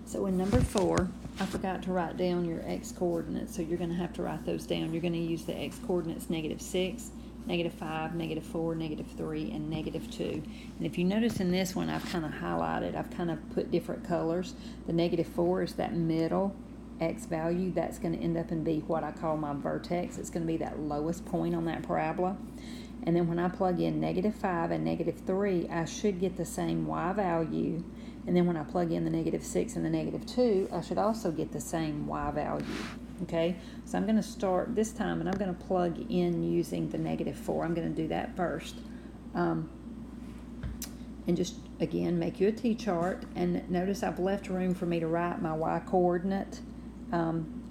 So in number 4, I forgot to write down your x-coordinates, so you're going to have to write those down. You're going to use the x-coordinates -6, -5, -4, -3, and -2. And if you notice in this one, I've kind of highlighted, I've kind of put different colors. The -4 is that middle x value. That's going to end up and be what I call my vertex. It's going to be that lowest point on that parabola. And then when I plug in -5 and -3, I should get the same y value. And then when I plug in the -6 and the -2, I should also get the same y value. Okay, so I'm going to start this time, and I'm going to plug in using the -4. I'm going to do that first. And just, again, make you a T-chart. And notice I've left room for me to write my y-coordinate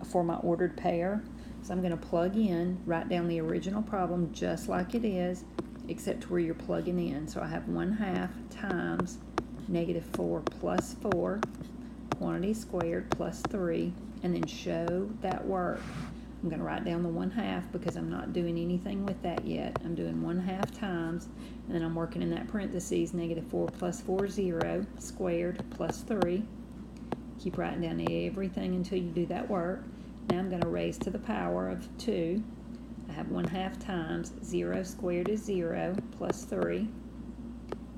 for my ordered pair. So I'm going to plug in, write down the original problem just like it is, except where you're plugging in. So I have 1/2 times -4 plus 4, quantity squared plus 3, and then show that work. I'm going to write down the 1/2 because I'm not doing anything with that yet. I'm doing 1/2 times, and then I'm working in that parentheses, -4 plus 4, 0, squared plus 3. Keep writing down everything until you do that work. Now I'm going to raise to the power of 2. I have 1/2 times 0 squared is 0 plus 3.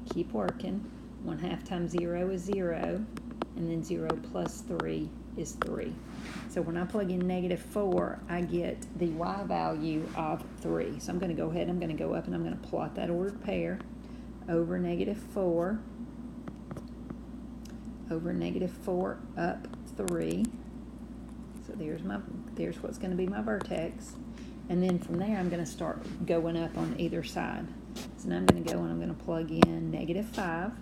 Keep working. 1/2 times 0 is 0, and then 0 plus 3 is 3. So when I plug in -4, I get the y value of 3. So I'm going to go ahead, I'm going to go up, and I'm going to plot that ordered pair over -4, over -4 up 3. So there's what's going to be my vertex. And then from there, I'm going to start going up on either side. So now I'm going to go and I'm going to plug in -5.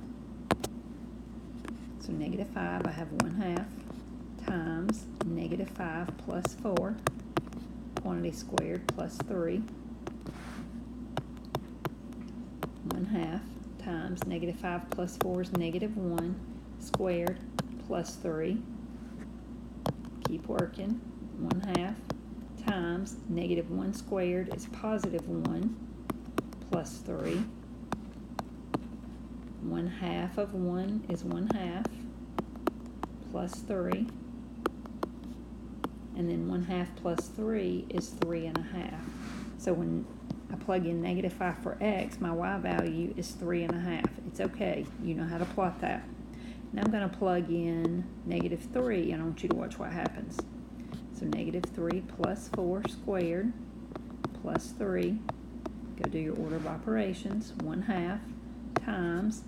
So -5, I have 1/2 times -5 plus 4, quantity squared plus 3. 1/2 times -5 plus 4 is -1, squared plus 3. Keep working. 1/2 times -1 squared is +1 plus 3. 1/2 of 1 is 1/2 plus 3. And then 1/2 plus 3 is 3.5. So when I plug in -5 for x, my y value is 3.5. It's okay. You know how to plot that. Now I'm going to plug in -3, and I want you to watch what happens. So -3 plus 4 squared plus 3. Go do your order of operations. 1/2 times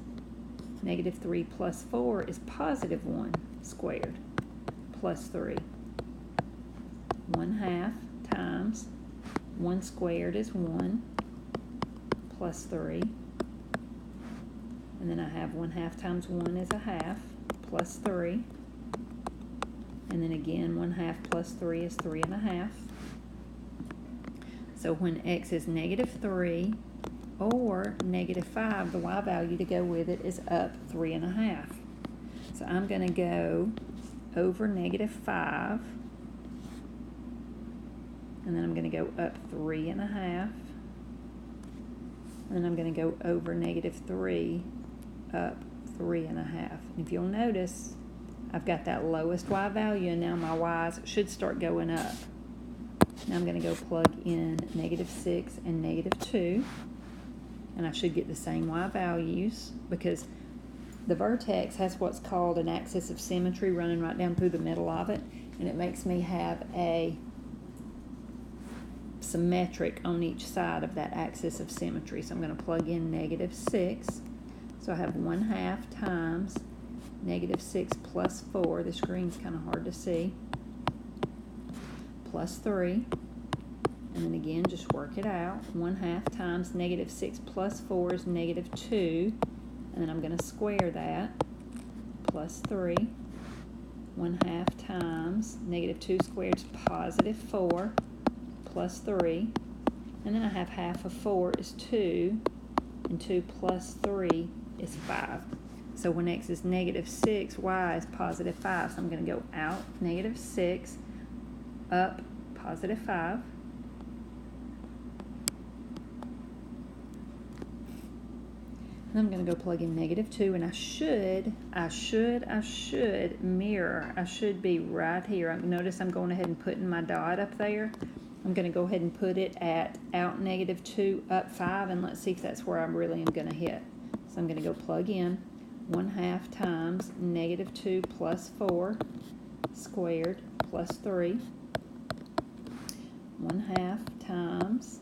-3 plus 4 is +1 squared plus 3. 1/2 times 1 squared is 1 plus 3. And then I have 1/2 times 1 is 1/2 plus 3. And then again, 1/2 plus 3 is 3.5. So when x is -3 or -5, the y value to go with it is up 3.5. So I'm going to go over -5, and then I'm going to go up 3.5, and then I'm going to go over -3, up 3.5. And if you'll notice, I've got that lowest y value, and now my y's should start going up. Now I'm going to go plug in -6 and -2, and I should get the same y values because the vertex has what's called an axis of symmetry running right down through the middle of it, and it makes me have a symmetric on each side of that axis of symmetry. So I'm going to plug in -6. So I have 1/2 times -6 plus 4. The screen's kind of hard to see. Plus 3. And then again, just work it out. 1/2 times -6 plus 4 is -2. And then I'm going to square that. Plus 3. 1/2 times -2 squared is +4 plus 3. And then I have 1/2 of 4 is 2. And 2 plus 3 is 5. So when x is -6, y is +5. So I'm going to go out -6, up +5. I'm going to go plug in -2, and I should mirror. I should be right here. Notice I'm going ahead and putting my dot up there. I'm going to go ahead and put it at out -2, up 5, and let's see if that's where I really am going to hit. So I'm going to go plug in 1/2 times -2 plus 4 squared plus 3. 1/2 times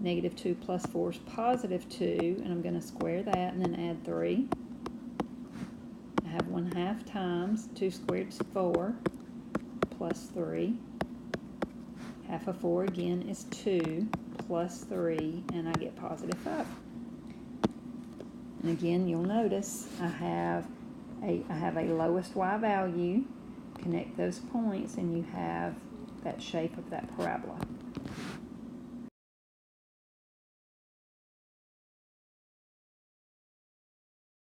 -2 plus 4 is +2, and I'm going to square that and then add 3. I have 1/2 times 2 squared is 4 plus 3. Half of 4 again is 2 plus 3, and I get +5. And again, you'll notice I have a lowest y value. Connect those points, and you have that shape of that parabola.